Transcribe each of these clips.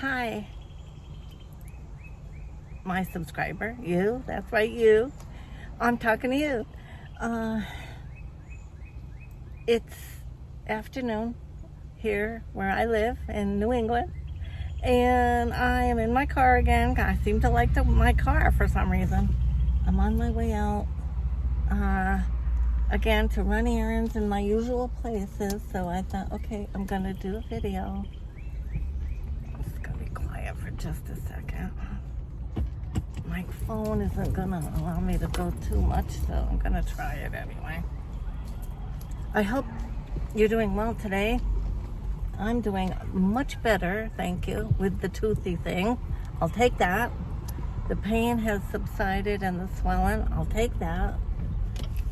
Hi, my subscriber, you, that's right, you. I'm talking to you. It's afternoon here where I live in New England, and I am in my car again. I seem to like my car for some reason. I'm on my way out again to run errands in my usual places, so I thought, okay, I'm gonna do a video. I'm just gonna be quiet for just a second. My phone isn't gonna allow me to go too much, so I'm gonna try it anyway. I hope you're doing well today. I'm doing much better, thank you, with the toothy thing. I'll take that. The pain has subsided and the swelling, I'll take that.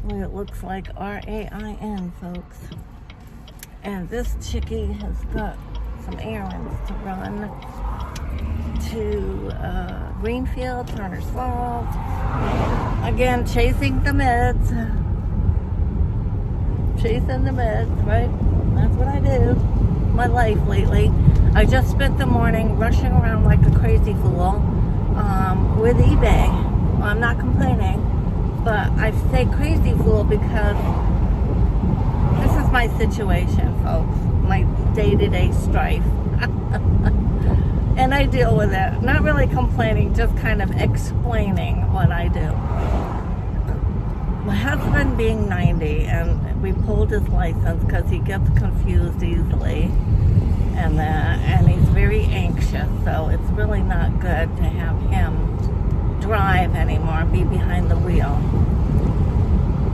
Well, it looks like R-A-I-N, folks. And this chickie has got some errands to run to Greenfield, Turner's Falls. Again, chasing the meds. Chasing the meds, right? That's what I do. My life lately. I just spent the morning rushing around like a crazy fool with eBay. Well, I'm not complaining, but I say crazy fool because this is my situation, folks. My day-to-day strife. And I deal with it. Not really complaining, just kind of explaining what I do. My husband being 90, and we pulled his license because he gets confused easily, and he's very anxious, so it's really not good to have him drive anymore, be behind the wheel.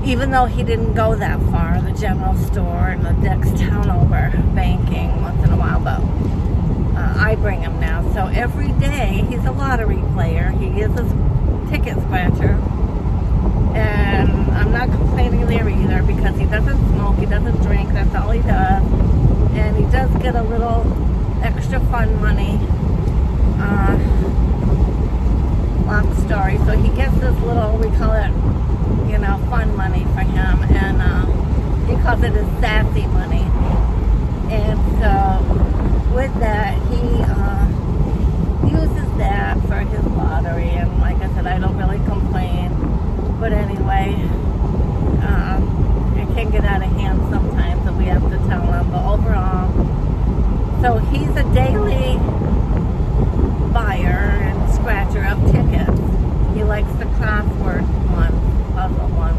Even though he didn't go that far, the general store and the next town over, banking once in a while, but I bring him now. So every day, he's a lottery player. He is a ticket scratcher. And I'm not complaining there either because he doesn't smoke, he doesn't drink, that's all he does. And he does get a little extra fun money. Long story. So he gets this little, we call it, fun money for him. And he calls it his sassy money. And so with that, he uses that for his lottery. And like I said, I don't really complain. But anyway, it can get out of hand sometimes, and we have to tell him. But overall, so he's a daily buyer and scratcher of tickets. He likes the crossword one, puzzle one,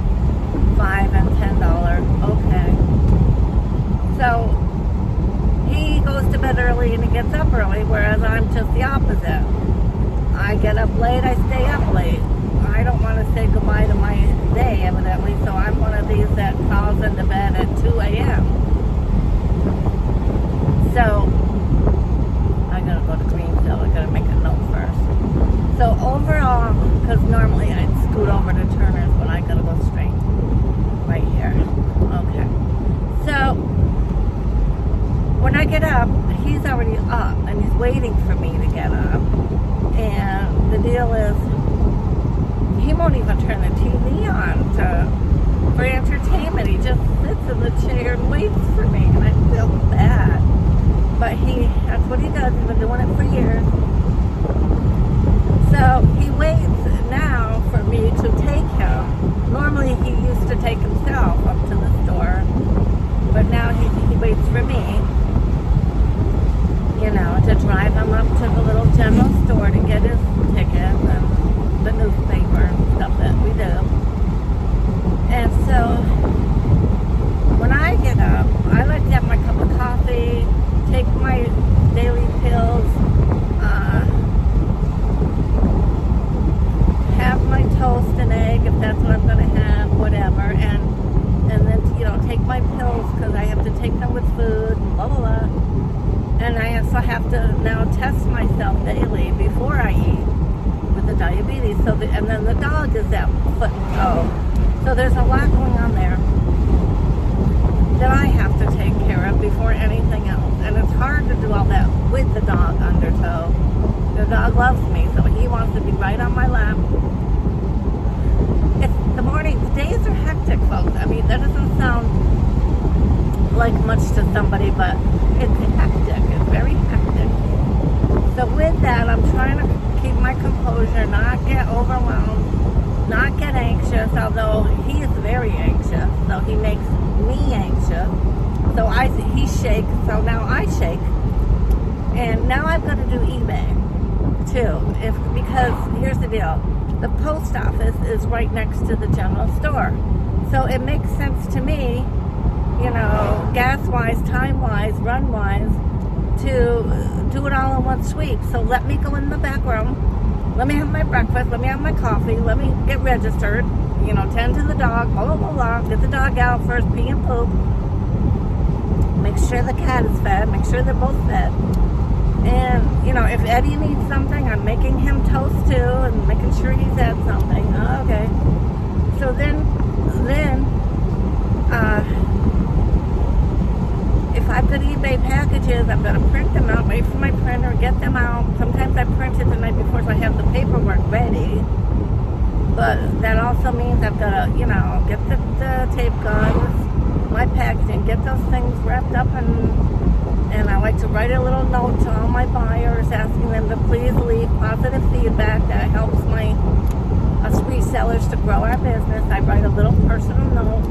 $5 and $10. Okay. So he goes to bed early and he gets up early, whereas I'm just the opposite. I get up late, I stay up late. I don't want to say goodbye to my day, evidently, so I'm one of these that calls into bed at 2 a.m. So, I gotta go to Greenfield, I gotta make a note first. So overall, because normally I'd scoot over to Turner's, but I gotta go straight. Right here. Okay. So, when I get up, he's already up, and he's waiting for me to get up. And the deal is, he won't even turn the TV on for entertainment. He just sits in the chair and waits for me, and I feel bad. But that's what he does. He's been doing it for years. So he waits now for me to take him. Normally he used to take himself up to the store, but now he waits for me, to drive him up to the little general store to get his ticket and the newspaper and stuff that we do. And so when I get up, I like to have my cup of coffee, take my daily pills, have my toast and egg if that's what I'm going to have, whatever, and then take my pills because I have to take them with food and blah blah blah. And I also have to now test myself daily before I eat with the diabetes. And then the dog is at foot and toe. So there's a lot going on there that I have to take care of before anything else. And it's hard to do all that with the dog under tow. The dog loves me, so he wants to be right on my lap. The days are hectic, folks. I mean, that doesn't sound like much to somebody, but it's hectic. It's very hectic. So I'm trying to keep my composure, not get overwhelmed, not get anxious, although he is very anxious, so he makes me anxious. So he shakes, so now I shake. And now I'm going to do eBay too, because here's the deal. The post office is right next to the general store. So it makes sense to me, you know, gas-wise, time-wise, run-wise, to do it all in one sweep. So let me go in the back room, let me have my breakfast, let me have my coffee, let me get registered, you know, tend to the dog, blah, blah, blah, blah, get the dog out first, pee and poop, make sure the cat is fed, make sure they're both fed. And, you know, if Eddie needs something, I'm making him toast too and making sure he's had something. Oh, okay. So then, if I've got eBay packages, I'm going to print them out, wait for my printer, get them out. Sometimes I print it the night before so I have the paperwork ready. But that also means I've got to, you know, get the tape guns, my packaging, get those things wrapped up, and I like to write a little note to all my buyers asking them to please leave positive feedback. That helps us resellers to grow our business. I write a little personal note.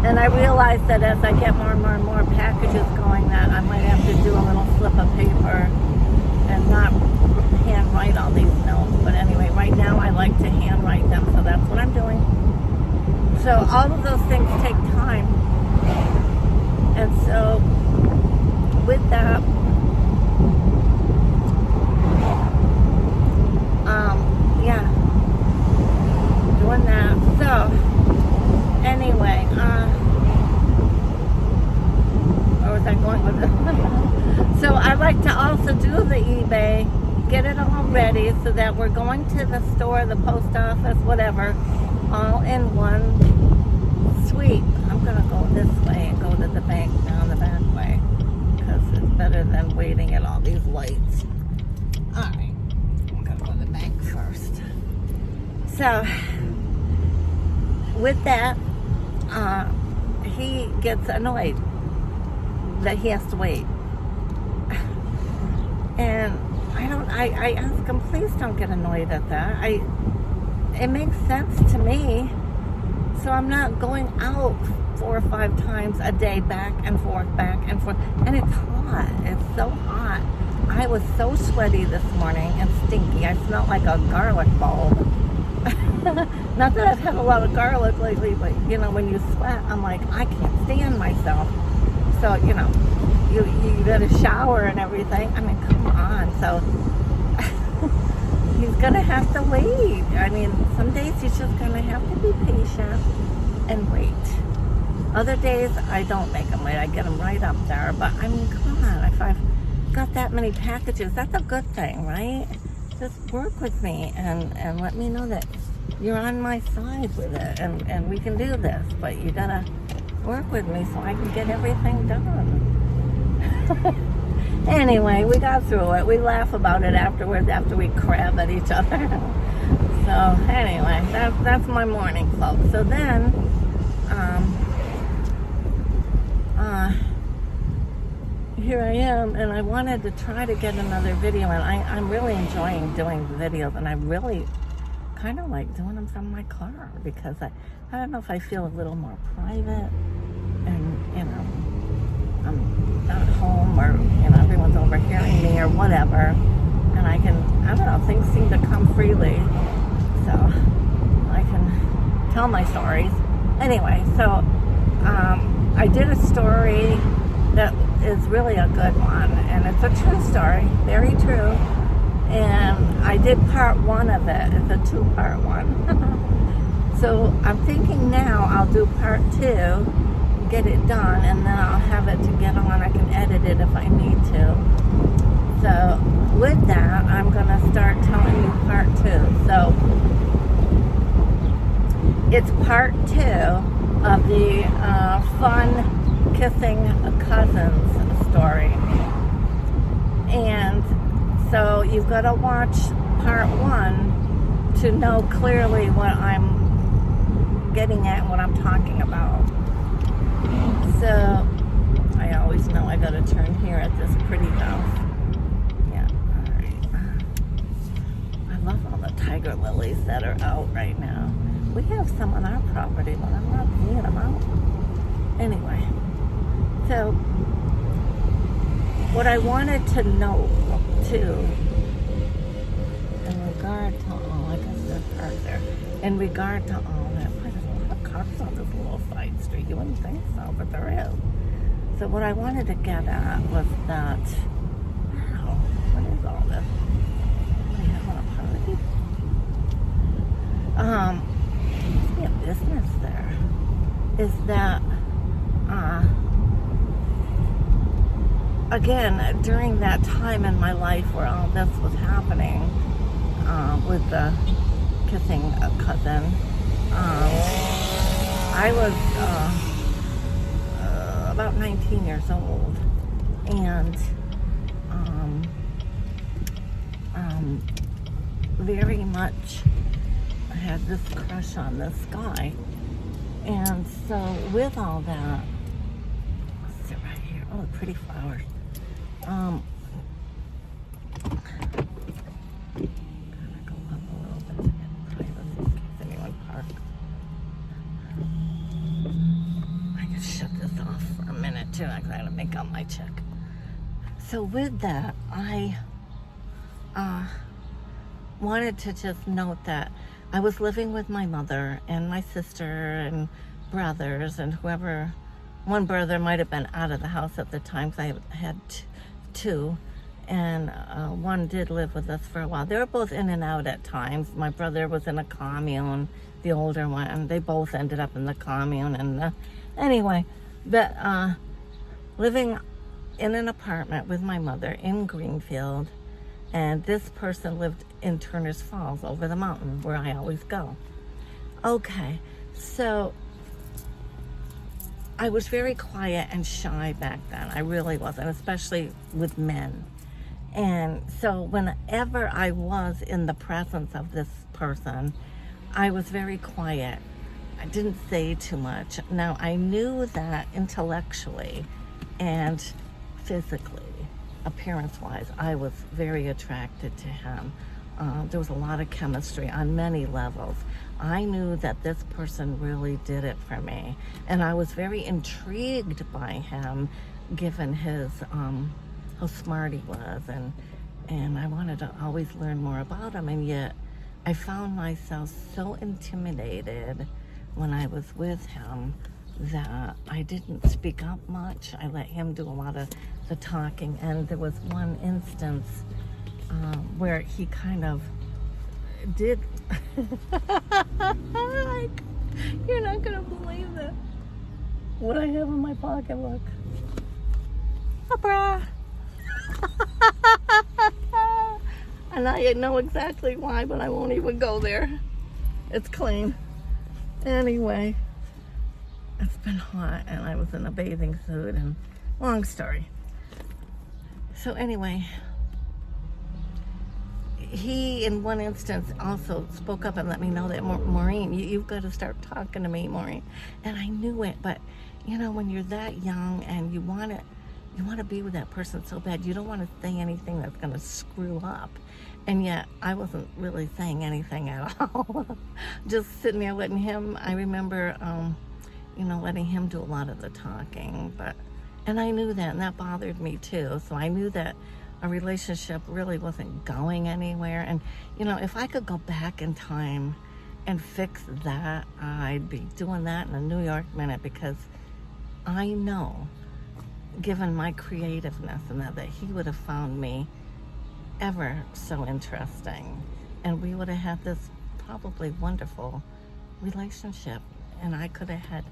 And I realize that as I get more and more and more packages going, that I might have to do a little slip of paper and not hand write all these notes. But anyway, right now I like to hand write them, so that's what I'm doing. So all of those things take time. And so with that, yeah, doing that. So anyway, where was I going with it? So I like to also do the eBay, get it all ready so that we're going to the store, the post office, whatever, all in one sweep. I'm going to go this way and go to the bank down the back way because it's better than waiting at all these lights. Alright, I'm going to go to the bank first. So, with that, he gets annoyed that he has to wait. And I ask him, please don't get annoyed at that. It makes sense to me. So I'm not going out 4 or 5 times a day back and forth. And it's hot. It's so hot. I was so sweaty this morning and stinky. I smelled like a garlic bulb. Not that I've had a lot of garlic lately, but, you know, when you sweat, I'm like, I can't stand myself. So, you know, you got to shower and everything. I mean, come on. So he's going to have to wait. I mean, some days he's just going to have to be patient and wait. Other days, I don't make him wait. I get him right up there. But, I mean, come on. If I've got that many packages, that's a good thing, right? Just work with me and let me know that you're on my side with it. And we can do this. But you got to work with me so I can get everything done. Anyway, we got through it. We laugh about it afterwards after we crab at each other. So anyway, that's my morning, folks. So then, here I am, and I wanted to try to get another video, and I'm really enjoying doing the videos, and I really kind of like doing them from my car because I don't know if I feel a little more private, and you know, I'm not home or, you know, everyone's overhearing me or whatever, and I don't know, things seem to come freely, so I can tell my stories. Anyway, so I did a story that is really a good one, and it's a true story, very true, and I did part 1 of it. It's a 2-part one. So I'm thinking now I'll do part 2, get it done, and then I'll have it to get on. I can edit it if I need to. So with that, I'm going to start telling you part 2. So it's part 2 of the fun kissing cousins story. And so you've got to watch part 1 to know clearly what I'm getting at and what I'm talking about. So I always know I got to turn here at this pretty house. Yeah, love all the tiger lilies that are out right now. We have some on our property, but I'm not seeing them out. Anyway, so what I wanted to know too, in regard to all, I guess there's cars there, in regard to all that, boy, there's a lot of cars on this little side street. You wouldn't think so, but there is. So what I wanted to get at was that, wow, what is all this? What do you have on a party? Must be a business there. Is that, again, during that time in my life where all this was happening, with the kissing cousin, I was about 19 years old, and very much I had this crush on this guy. And so with all that, let's sit right here. Oh, pretty flowers. Gotta go up a little bit to get privacy in case anyone parks. I can shut this off for a minute too. I gotta make out my check. So with that, I wanted to just note that I was living with my mother and my sister and brothers and whoever. One brother might have been out of the house at the time because I had two, and one did live with us for a while. They were both in and out at times. My brother was in a commune, the older one, and they both ended up in the commune. And anyway, but living in an apartment with my mother in Greenfield, and this person lived in Turner's Falls over the mountain where I always go. Okay, so I was very quiet and shy back then. I really was, and especially with men. And so whenever I was in the presence of this person, I was very quiet. I didn't say too much. Now, I knew that intellectually and physically, appearance-wise, I was very attracted to him. There was a lot of chemistry on many levels. I knew that this person really did it for me, and I was very intrigued by him, given his how smart he was, and I wanted to always learn more about him. And yet, I found myself so intimidated when I was with him that I didn't speak up much. I let him do a lot of the talking, and there was one instance where he kind of did. You're not gonna believe it. What I have in my pocketbook. Bra. And I know exactly why, but I won't even go there. It's clean. Anyway, it's been hot, and I was in a bathing suit, and long story. So anyway, he, in one instance, also spoke up and let me know that, Maureen, you've got to start talking to me, Maureen. And I knew it, but you know, when you're that young and you want to be with that person so bad, you don't want to say anything that's going to screw up. And yet, I wasn't really saying anything at all. Just sitting there letting him. I remember, letting him do a lot of the talking. And I knew that, and that bothered me too. So I knew that a relationship really wasn't going anywhere. And, if I could go back in time and fix that, I'd be doing that in a New York minute, because I know, given my creativeness and that he would have found me ever so interesting. And we would have had this probably wonderful relationship. And I could have had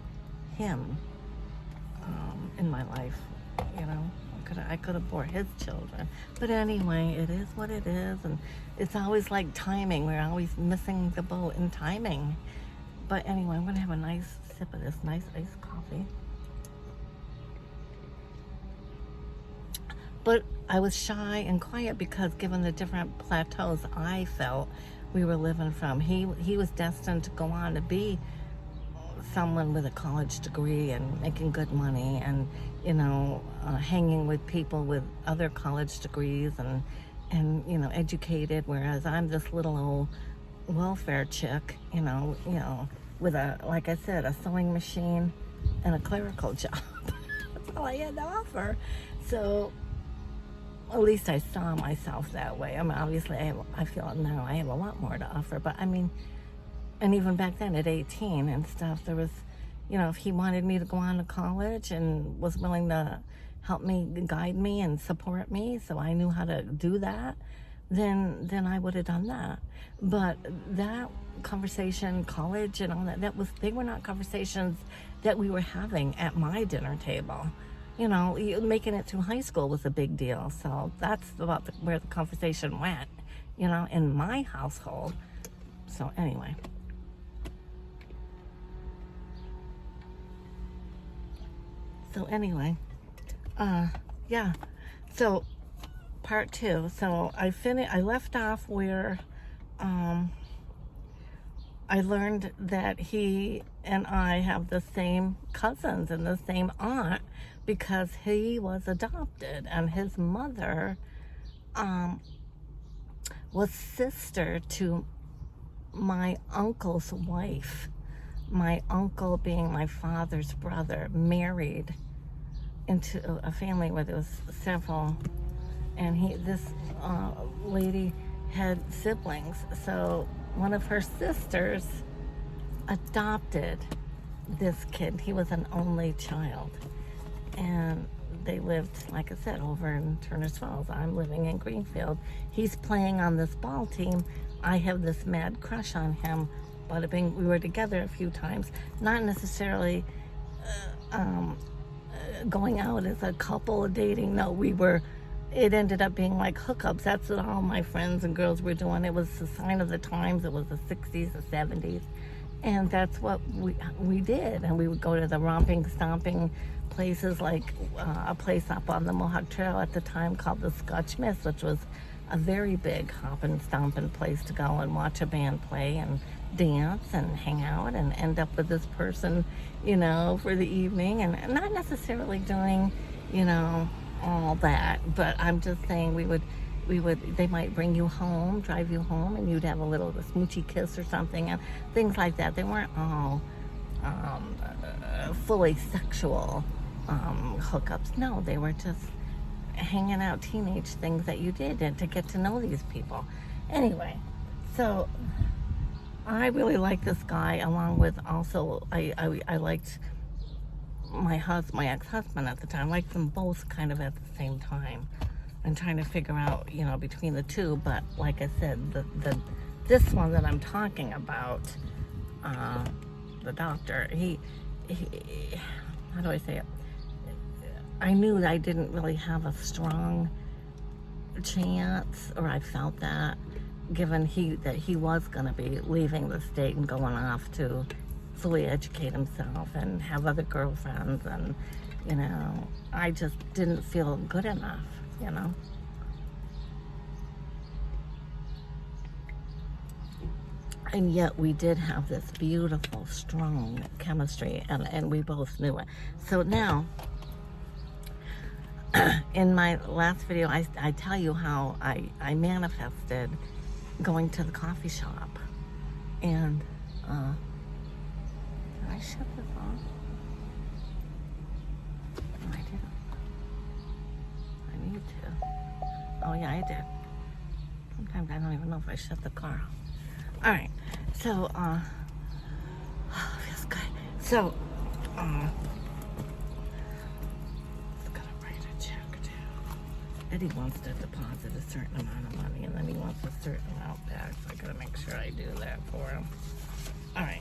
him in my life, I could have bore his children. But anyway, it is what it is, and it's always like timing. We're always missing the boat in timing. But anyway, I'm gonna have a nice sip of this nice iced coffee. But I was shy and quiet because, given the different plateaus I felt we were living from, he was destined to go on to be someone with a college degree and making good money, and hanging with people with other college degrees, and educated, whereas I'm this little old welfare chick, with like I said, a sewing machine and a clerical job. That's all I had to offer. So at least I saw myself that way. I mean, obviously, I feel now I have a lot more to offer, but I mean, and even back then at 18 and stuff, there was, if he wanted me to go on to college and was willing to help me, guide me, and support me, so I knew how to do that, then I would have done that. But that conversation, college and all that, they were not conversations that we were having at my dinner table. Making it through high school was a big deal. So that's about where the conversation went, in my household. So anyway. Yeah. So part 2. So I left off where I learned that he and I have the same cousins and the same aunt because he was adopted, and his mother was sister to my uncle's wife. My uncle, being my father's brother, married into a family where there was several, and this lady had siblings. So one of her sisters adopted this kid. He was an only child, and they lived, like I said, over in Turner's Falls. I'm living in Greenfield. He's playing on this ball team. I have this mad crush on him. Bada bing, we were together a few times, not necessarily going out as a couple, dating. No, it ended up being like hookups. That's what all my friends and girls were doing. It was the sign of the times. It was the 60s, the 70s. And that's what we did. And we would go to the romping, stomping places, like a place up on the Mohawk Trail at the time called the Scotch Mist, which was a very big hopping, stomping place to go and watch a band play and dance and hang out and end up with this person, for the evening, and not necessarily doing, all that. But I'm just saying they might bring you home, drive you home, and you'd have a little smoochy kiss or something, and things like that. They weren't all fully sexual hookups. No, they were just hanging out, teenage things that you did, and to get to know these people. Anyway, so I really liked this guy, along with also I liked my ex-husband at the time. I liked them both kind of at the same time, and trying to figure out, between the two. But like I said, this one that I'm talking about, the doctor, he how do I say it? I knew that I didn't really have a strong chance, or I felt that, given that he was going to be leaving the state and going off to fully educate himself and have other girlfriends, and I just didn't feel good enough, and yet we did have this beautiful, strong chemistry, and we both knew it. So now, in my last video, I tell you how I manifested going to the coffee shop, and did I shut this off? No, I didn't. I need to. Oh yeah, I did. Sometimes I don't even know if I shut the car off. All right, so feels good. So Eddie wants to deposit a certain amount of money, and then he wants a certain amount back, so I gotta make sure I do that for him. All right.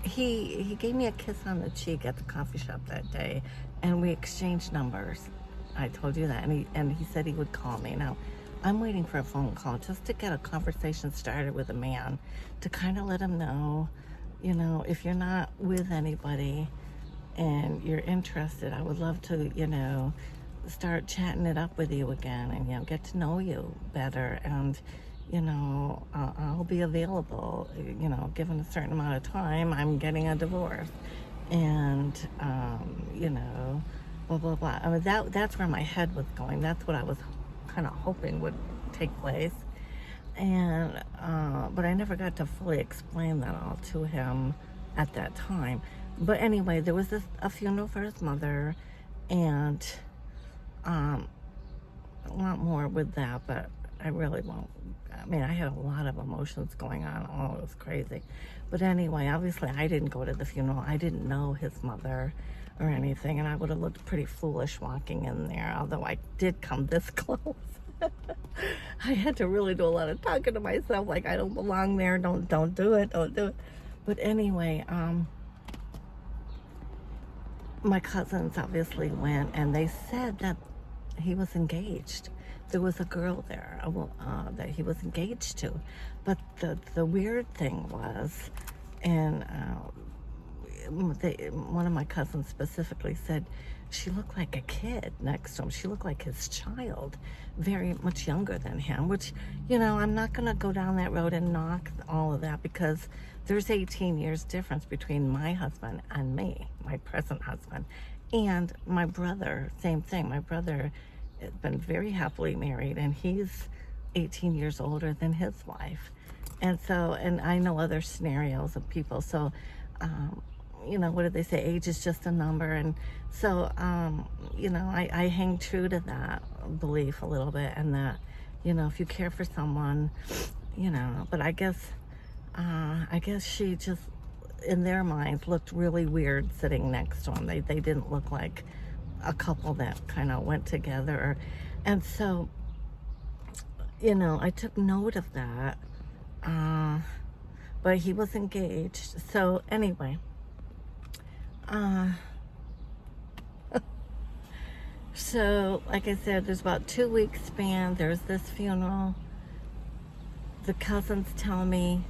He gave me a kiss on the cheek at the coffee shop that day, and we exchanged numbers. I told you that, and he said he would call me. Now, I'm waiting for a phone call just to get a conversation started with a man, to kind of let him know, if you're not with anybody and you're interested, I would love to, start chatting it up with you again, and get to know you better, and I'll be available, given a certain amount of time. I'm getting a divorce, and blah blah blah. I mean, that's where my head was going. That's what I was kind of hoping would take place. And but I never got to fully explain that all to him at that time. But anyway, there was a funeral for his mother, and a lot more with that, but I really won't. I mean, I had a lot of emotions going on. Oh, it was crazy. But anyway, obviously I didn't go to the funeral. I didn't know his mother or anything, and I would have looked pretty foolish walking in there, although I did come this close. I had to really do a lot of talking to myself, like, I don't belong there, don't do it, don't do it. But anyway, my cousins obviously went, and they said that he was engaged. There was a girl there that he was engaged to. But the weird thing was, and one of my cousins specifically said she looked like a kid next to him. She looked like his child, very much younger than him, which, you know, I'm not going to go down that road and knock all of that, because there's 18 years difference between my husband and me, my present husband. And my brother, same thing. My brother has been very happily married, and he's 18 years older than his wife. And so, and I know other scenarios of people. So, you know, what did they say? Age is just a number. And so, you know, I hang true to that belief a little bit, and that, you know, if you care for someone, you know, but I guess she just, in their minds, looked really weird sitting next to him. They didn't look like a couple that kind of went together. And so, you know, I took note of that. But he was engaged. So anyway, so like I said, there's about 2 weeks span. There's this funeral. The cousins tell me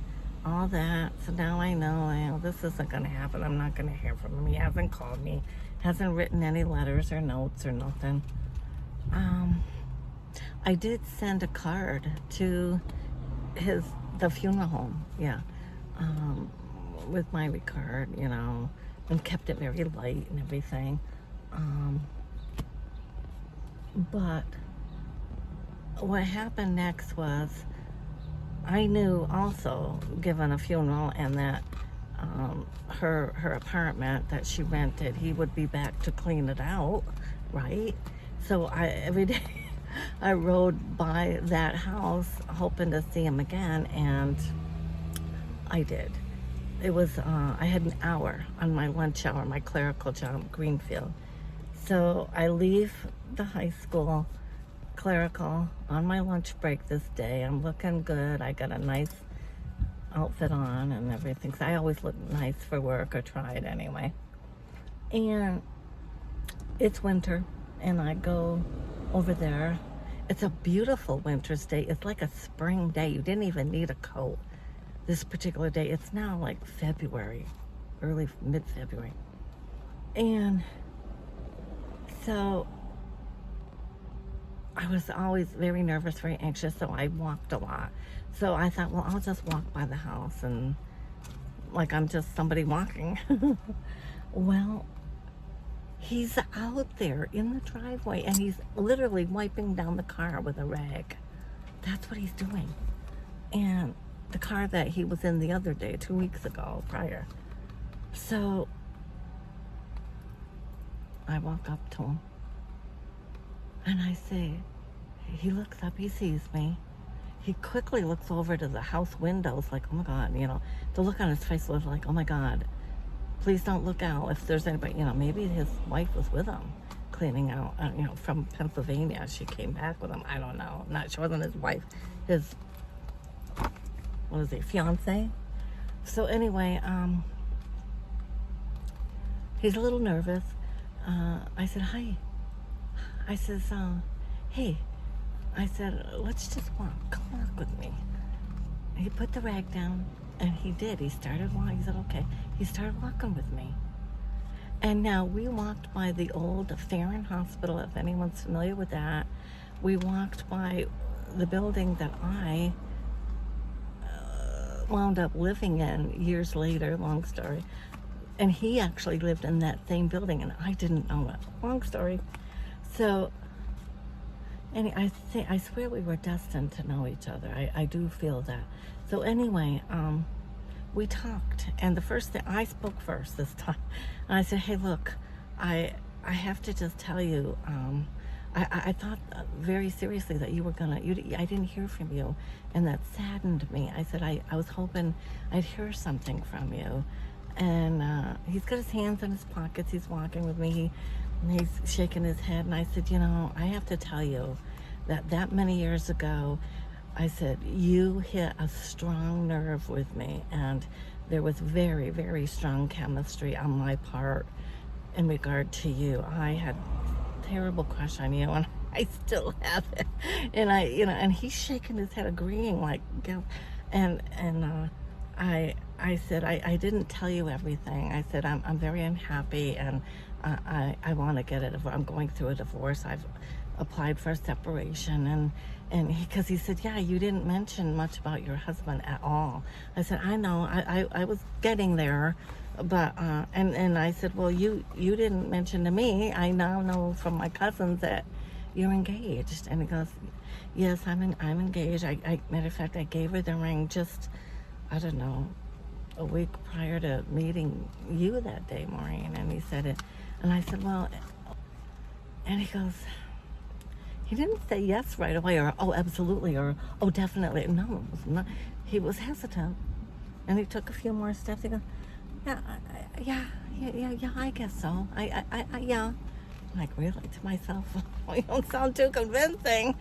all that. So now I know, this isn't going to happen. I'm not going to hear from him. He hasn't called me, hasn't written any letters or notes or nothing. I did send a card to the funeral home, with my card, you know, and kept it very light and everything. But what happened next was, I knew also, given a funeral and that her apartment that she rented, he would be back to clean it out, right? So every day I rode by that house hoping to see him again, and I did. It was, I had an hour on my lunch hour, my clerical job, Greenfield. So I leave the high school clerical on my lunch break this day. I'm looking good. I got a nice outfit on and everything. So I always look nice for work, or try it anyway. And it's winter, and I go over there. It's a beautiful winter's day. It's like a spring day. You didn't even need a coat this particular day. It's now like February, early mid-February. And so I was always very nervous, very anxious, so I walked a lot. So I thought, well, I'll just walk by the house, and like I'm just somebody walking. Well, he's out there in the driveway, and he's literally wiping down the car with a rag. That's what he's doing. And the car that he was in the other day, 2 weeks ago, prior. So I walk up to him, and I say, he looks up, he sees me. He quickly looks over to the house windows like, oh my God, you know, the look on his face was like, oh my God, please don't look out if there's anybody, you know, maybe his wife was with him cleaning out, you know, from Pennsylvania. She came back with him. I don't know. Not, she wasn't his wife, his, what is he, fiance? So anyway, he's a little nervous. I said, hi. I says, hey. I said, let's just walk. Come walk with me. He put the rag down, and he did. He started walking. He said, okay. He started walking with me. And now we walked by the old Farron Hospital, if anyone's familiar with that. We walked by the building that I wound up living in years later, long story. And he actually lived in that same building, and I didn't know it. Long story. So And I swear we were destined to know each other. I do feel that. So anyway, we talked, and the first thing, I spoke first this time, and I said, hey, look, I have to just tell you, I thought very seriously that you were gonna, I didn't hear from you, and that saddened me. I said, I was hoping I'd hear something from you. And he's got his hands in his pockets, he's walking with me, he's shaking his head, and I said, you know, I have to tell you that many years ago, I said, you hit a strong nerve with me, and there was very, very strong chemistry on my part in regard to you. I had terrible crush on you, and I still have it. And and he's shaking his head, agreeing, like, and I said, I didn't tell you everything. I said, I'm very unhappy, and I want to get it. I'm going through a divorce. I've applied for a separation, and because he said, yeah, you didn't mention much about your husband at all. I said, I know, I was getting there, but and I said, well, you didn't mention to me. I now know from my cousins that you're engaged. And he goes, yes, I'm engaged. Matter of fact, I gave her the ring just, I don't know, a week prior to meeting you that day, Maureen. And he said it, and I said, well, and he goes, he didn't say yes right away, or oh, absolutely, or oh, definitely. No, it was not. He was hesitant, and he took a few more steps. He goes, yeah, I guess so. Yeah. I'm like, really, to myself? You don't sound too convincing.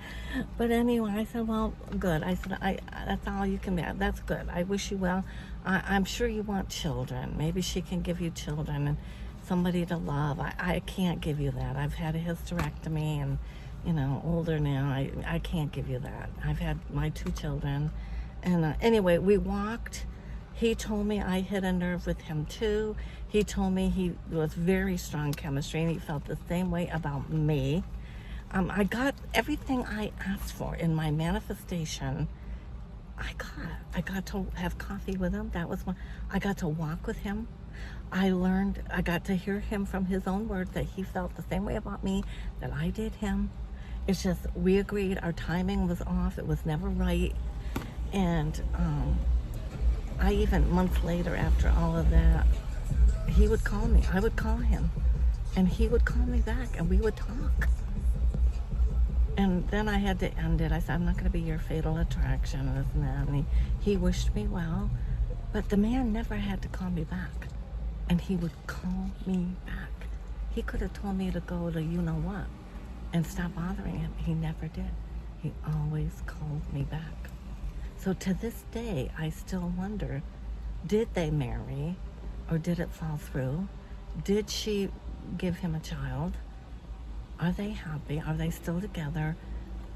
But anyway, I said, well, good. I said, that's all you can be. That's good. I wish you well. I'm sure you want children. Maybe she can give you children and somebody to love. I can't give you that. I've had a hysterectomy, and older now. I can't give you that. I've had my 2 children. And anyway, we walked. He told me I hit a nerve with him too. He told me he was very strong chemistry, and he felt the same way about me. I got everything I asked for in my manifestation. I got to have coffee with him. That was one. I got to walk with him. I got to hear him from his own words that he felt the same way about me that I did him. It's just, we agreed our timing was off. It was never right. And I even, months later, after all of that, he would call me. I would call him, and he would call me back, and we would talk. And then I had to end it. I said, I'm not going to be your fatal attraction, and this and that. And he wished me well, but the man never had to call me back. And he would call me back. He could have told me to go to you-know-what and stop bothering him. He never did. He always called me back. So to this day, I still wonder, did they marry, or did it fall through? Did she give him a child? Are they happy? Are they still together?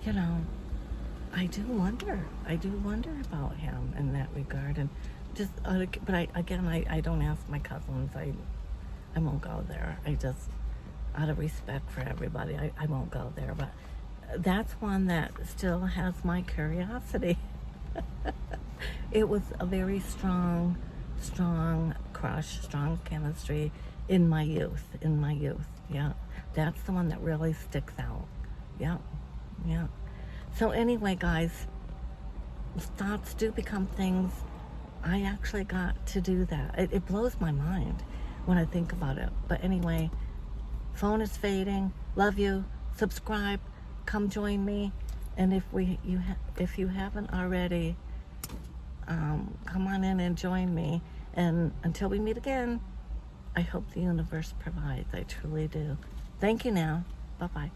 I do wonder. I do wonder about him in that regard. And just, but I don't ask my cousins. I won't go there. I just, out of respect for everybody, I won't go there. But that's one that still has my curiosity. It was a very strong crush, strong chemistry in my youth. Yeah, that's the one that really sticks out. Yeah. So anyway, guys, thoughts do become things. I actually got to do that. It blows my mind when I think about it. But anyway, phone is fading. Love you. Subscribe. Come join me. And if you haven't already, come on in and join me. And until we meet again, I hope the universe provides. I truly do. Thank you now. Bye-bye.